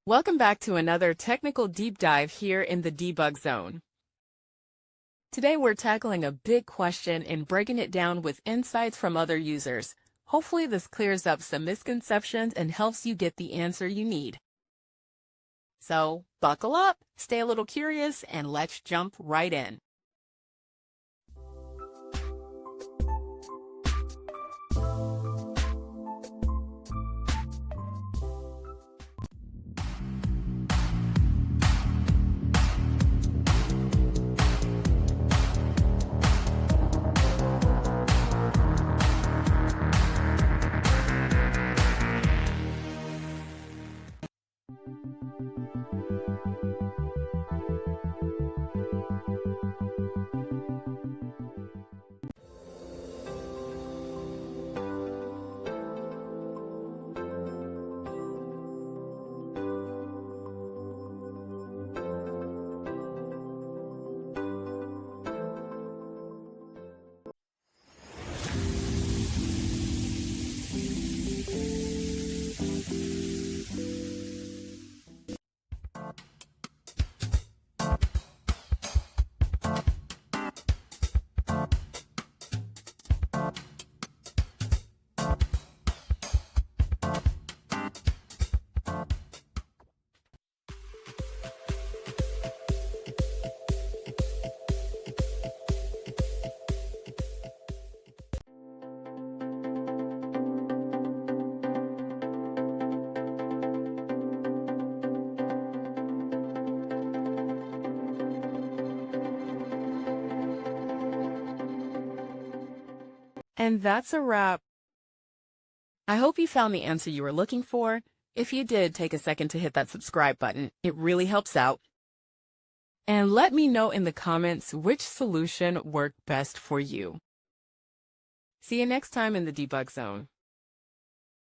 Welcome back to another technical deep dive here in the debug zone. Today we're tackling a big question and breaking it down with insights from other users. Hopefully this clears up some misconceptions and helps you get the answer you need. So buckle up, stay a little curious, and let's jump right in. And that's a wrap. I hope you found the answer you were looking for. If you did, take a second to hit that subscribe button. It really helps out. And let me know in the comments which solution worked best for you. See you next time in the debug zone.